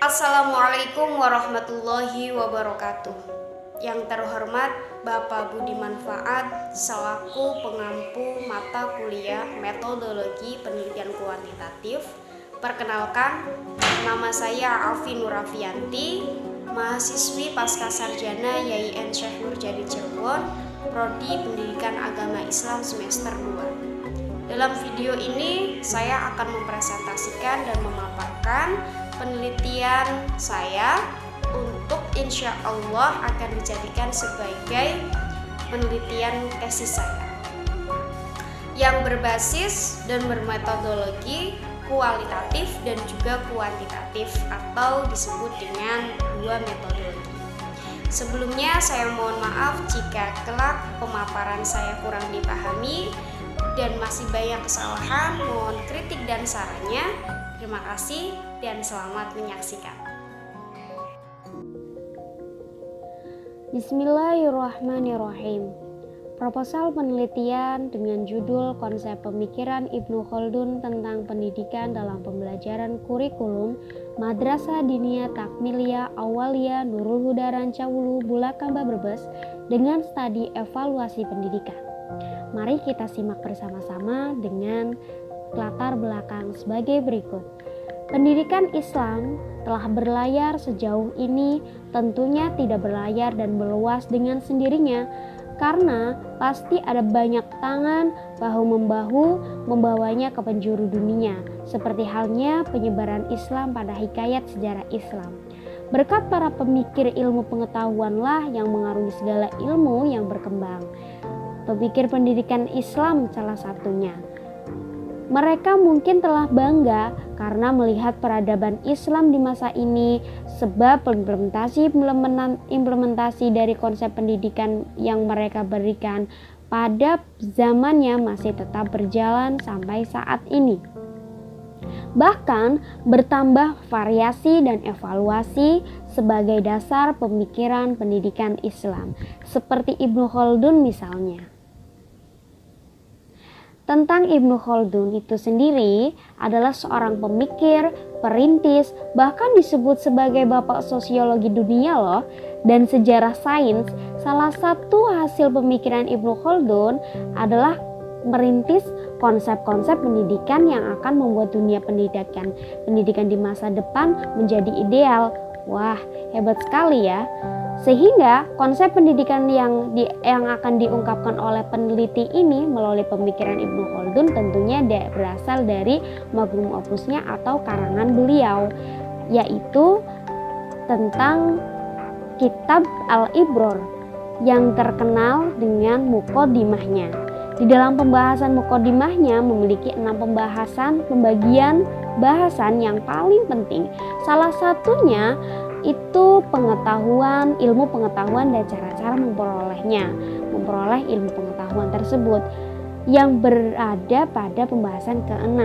Assalamualaikum warahmatullahi wabarakatuh. Yang terhormat Bapak Budiman Faad selaku pengampu mata kuliah Metodologi Penelitian Kuantitatif. Perkenalkan, nama saya Alfi Nurafianti, mahasiswi Pascasarjana YIN Syekh Nurjadi Cirebon, Prodi Pendidikan Agama Islam semester 2. Dalam video ini saya akan mempresentasikan dan memaparkan penelitian saya untuk insya Allah akan dijadikan sebagai penelitian tesis saya yang berbasis dan bermetodologi kualitatif dan juga kuantitatif atau disebut dengan dua metodologi. Sebelumnya saya mohon maaf jika kelak pemaparan saya kurang dipahami dan masih banyak kesalahan, mohon kritik dan sarannya. Terima kasih dan selamat menyaksikan. Bismillahirrahmanirrahim. Proposal penelitian dengan judul Konsep Pemikiran Ibnu Khaldun tentang Pendidikan dalam Pembelajaran Kurikulum Madrasah Diniyah Takmiliyah Awaliyah Nurul Huda Rancawulu Bulakamba Brebes dengan studi evaluasi pendidikan. Mari kita simak bersama-sama dengan latar belakang sebagai berikut. Pendidikan Islam telah berlayar sejauh ini tentunya tidak berlayar dan meluas dengan sendirinya, karena pasti ada banyak tangan bahu-membahu membawanya ke penjuru dunia, seperti halnya penyebaran Islam pada hikayat sejarah Islam. Berkat para pemikir ilmu pengetahuanlah yang mengarungi segala ilmu yang berkembang. Pemikir pendidikan Islam salah satunya. Mereka mungkin telah bangga karena melihat peradaban Islam di masa ini, sebab implementasi dari konsep pendidikan yang mereka berikan pada zamannya masih tetap berjalan sampai saat ini. Bahkan bertambah variasi dan evaluasi sebagai dasar pemikiran pendidikan Islam, seperti Ibnu Khaldun misalnya. Tentang Ibnu Khaldun itu sendiri adalah seorang pemikir, perintis, bahkan disebut sebagai bapak sosiologi dunia loh, dan sejarah sains. Salah satu hasil pemikiran Ibnu Khaldun adalah merintis konsep-konsep pendidikan yang akan membuat dunia pendidikan di masa depan menjadi ideal. Wah, hebat sekali ya. Sehingga konsep pendidikan yang akan diungkapkan oleh peneliti ini melalui pemikiran Ibnu Khaldun tentunya berasal dari magnum opusnya atau karangan beliau, yaitu tentang kitab Al-Ibror yang terkenal dengan muqaddimahnya. Di dalam pembahasan muqaddimahnya memiliki 6 pembagian bahasan yang paling penting. Salah satunya itu ilmu pengetahuan dan cara-cara memperoleh ilmu pengetahuan tersebut yang berada pada pembahasan ke-6.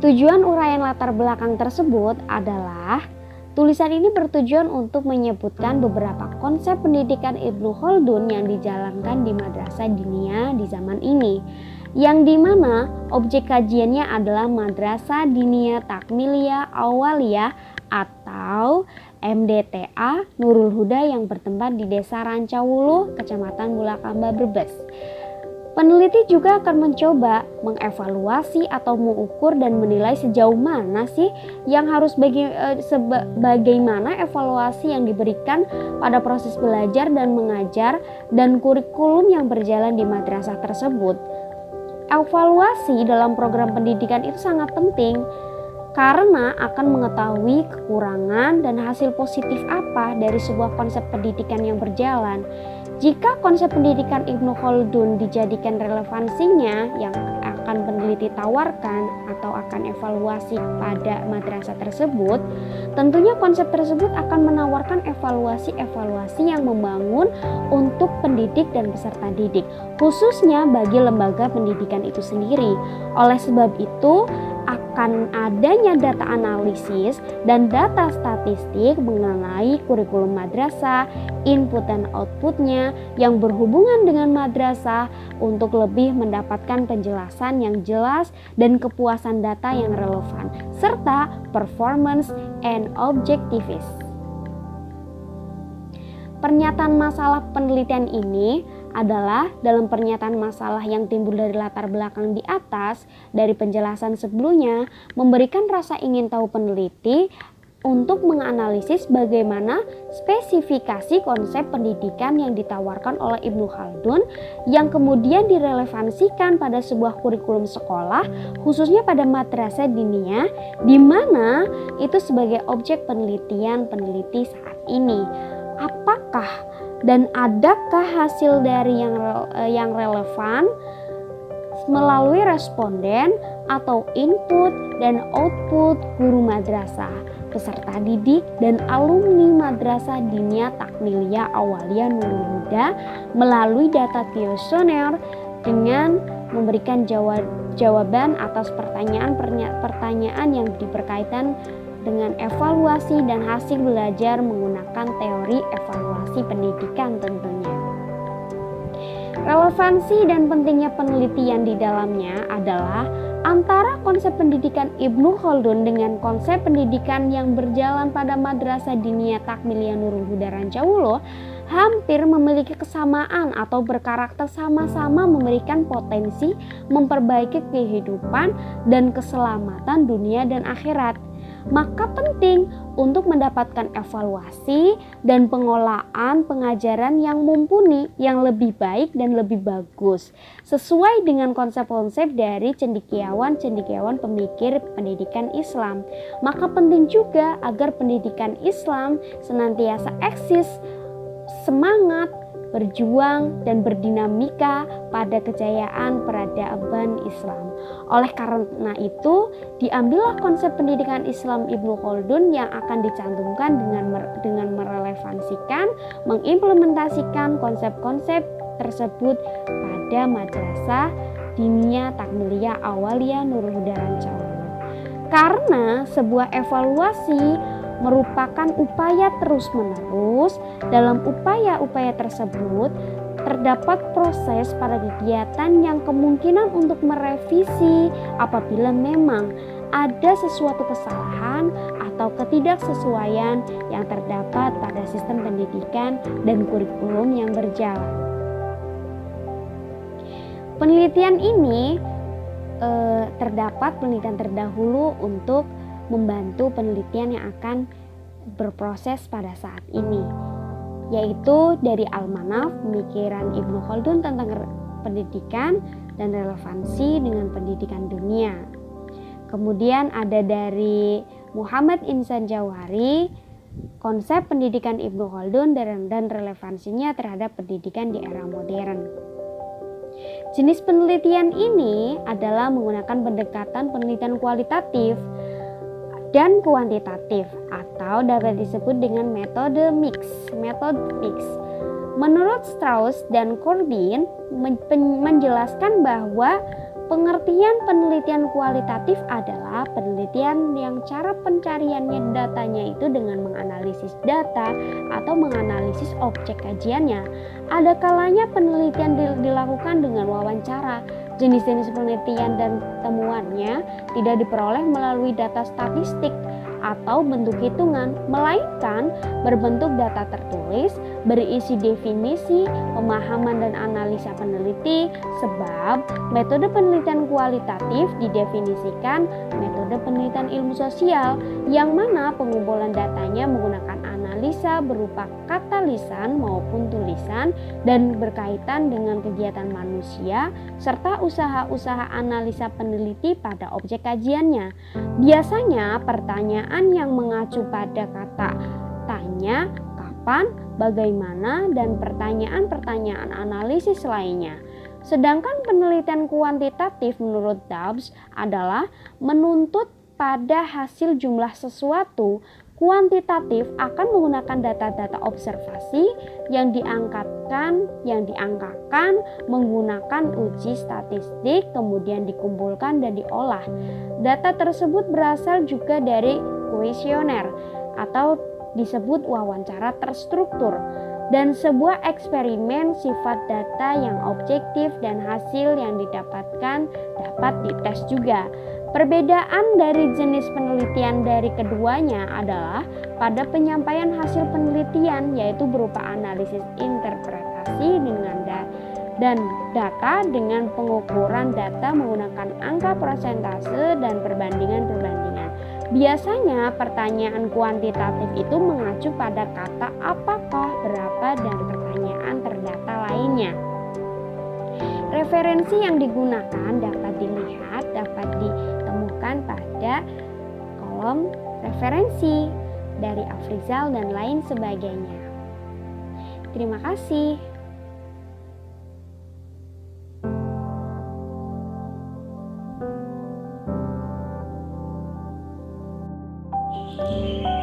Tujuan uraian latar belakang tersebut adalah tulisan ini bertujuan untuk menyebutkan beberapa konsep pendidikan Ibnu Khaldun yang dijalankan di Madrasah Diniyah di zaman ini, yang dimana objek kajiannya adalah Madrasah Diniyah Takmiliyah Awaliyah atau MDTA Nurul Huda yang bertempat di Desa Rancawulu, Kecamatan Bulakamba, Brebes. Peneliti juga akan mencoba mengevaluasi atau mengukur dan menilai sejauh mana sih yang harus bagaimana evaluasi yang diberikan pada proses belajar dan mengajar dan kurikulum yang berjalan di madrasah tersebut. Evaluasi dalam program pendidikan itu sangat penting karena akan mengetahui kekurangan dan hasil positif apa dari sebuah konsep pendidikan yang berjalan. Jika konsep pendidikan Ibnu Khaldun dijadikan relevansinya yang akan peneliti tawarkan atau akan evaluasi pada madrasah tersebut, tentunya konsep tersebut akan menawarkan evaluasi yang membangun untuk pendidik dan peserta didik, khususnya bagi lembaga pendidikan itu sendiri. Oleh sebab itu, akan adanya data analisis dan data statistik mengenai kurikulum madrasah, input dan outputnya yang berhubungan dengan madrasah untuk lebih mendapatkan penjelasan yang jelas dan kepuasan data yang relevan, serta performance and objectives. Pernyataan masalah penelitian ini adalah dalam pernyataan masalah yang timbul dari latar belakang di atas dari penjelasan sebelumnya memberikan rasa ingin tahu peneliti untuk menganalisis bagaimana spesifikasi konsep pendidikan yang ditawarkan oleh Ibnu Khaldun yang kemudian direlevansikan pada sebuah kurikulum sekolah, khususnya pada madrasah diniyah, di mana itu sebagai objek penelitian peneliti saat ini. Apakah dan adakah hasil dari yang relevan melalui responden atau input dan output guru madrasah, peserta didik dan alumni madrasah diniyah takmiliyah awaliyah Nurul Huda melalui data kuesioner dengan memberikan jawaban atas pertanyaan yang berkaitan dengan evaluasi dan hasil belajar menggunakan teori evaluasi pendidikan tentunya. Relevansi dan pentingnya penelitian di dalamnya adalah antara konsep pendidikan Ibnu Khaldun dengan konsep pendidikan yang berjalan pada Madrasah Diniyah Takmiliyah Nurul Huda Rancawulo hampir memiliki kesamaan atau berkarakter sama-sama memberikan potensi memperbaiki kehidupan dan keselamatan dunia dan akhirat. Maka penting untuk mendapatkan evaluasi dan pengolahan pengajaran yang mumpuni, yang lebih baik dan lebih bagus, sesuai dengan konsep-konsep dari cendekiawan pemikir pendidikan Islam. Maka penting juga agar pendidikan Islam senantiasa eksis, semangat, berjuang dan berdinamika pada kejayaan peradaban Islam. Oleh karena itu, diambillah konsep pendidikan Islam Ibnu Khaldun yang akan dicantumkan dengan merelevansikan, mengimplementasikan konsep-konsep tersebut pada Madrasah Diniyah Takmiliyah Awaliyah Nurul Huda Rancawulo. Karena sebuah evaluasi merupakan upaya terus-menerus. Dalam upaya-upaya tersebut terdapat proses pada kegiatan yang kemungkinan untuk merevisi apabila memang ada sesuatu kesalahan atau ketidaksesuaian yang terdapat pada sistem pendidikan dan kurikulum yang berjalan. Penelitian ini terdapat penelitian terdahulu untuk membantu penelitian yang akan berproses pada saat ini, yaitu dari Al-Manaf, pemikiran Ibnu Khaldun tentang pendidikan dan relevansi dengan pendidikan dunia. Kemudian ada dari Muhammad Insan Jauhari, konsep pendidikan Ibnu Khaldun dan relevansinya terhadap pendidikan di era modern. Jenis penelitian ini adalah menggunakan pendekatan penelitian kualitatif dan kuantitatif atau dapat disebut dengan metode mix. Menurut Strauss dan Corbin menjelaskan bahwa pengertian penelitian kualitatif adalah penelitian yang cara pencariannya datanya itu dengan menganalisis data atau menganalisis objek kajiannya. Ada kalanya penelitian dilakukan dengan wawancara. Jenis-jenis penelitian dan temuannya tidak diperoleh melalui data statistik atau bentuk hitungan, melainkan berbentuk data tertulis, berisi definisi, pemahaman dan analisa peneliti, sebab metode penelitian kualitatif didefinisikan metode penelitian ilmu sosial, yang mana pengumpulan datanya menggunakan analisa berupa kata lisan maupun tulisan dan berkaitan dengan kegiatan manusia serta usaha-usaha analisa peneliti pada objek kajiannya. Biasanya pertanyaan yang mengacu pada kata tanya, kapan, bagaimana, dan pertanyaan-pertanyaan analisis lainnya. Sedangkan penelitian kuantitatif menurut Dobbs adalah menuntut pada hasil jumlah sesuatu. Kuantitatif akan menggunakan data-data observasi yang diangkakan menggunakan uji statistik, kemudian dikumpulkan dan diolah. Data tersebut berasal juga dari kuesioner atau disebut wawancara terstruktur dan sebuah eksperimen sifat data yang objektif dan hasil yang didapatkan dapat dites juga. Perbedaan dari jenis penelitian dari keduanya adalah pada penyampaian hasil penelitian, yaitu berupa analisis interpretasi dan data dengan pengukuran data menggunakan angka persentase dan perbandingan-perbandingan. Biasanya pertanyaan kuantitatif itu mengacu pada kata apakah, berapa, dan pertanyaan terdata lainnya. Referensi yang digunakan dapat ditemukan pada kolom referensi dari Afrizal dan lain sebagainya. Terima kasih.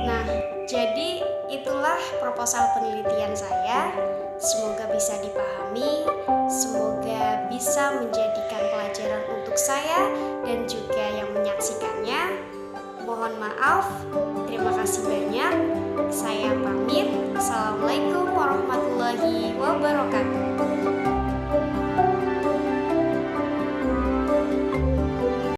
Nah, jadi itulah proposal penelitian saya. Semoga bisa dipahami, semoga bisa menjadikan pelajaran untuk saya dan juga yang menyaksikannya. Mohon maaf, terima kasih banyak. Saya pamit. Assalamualaikum warahmatullahi wabarakatuh.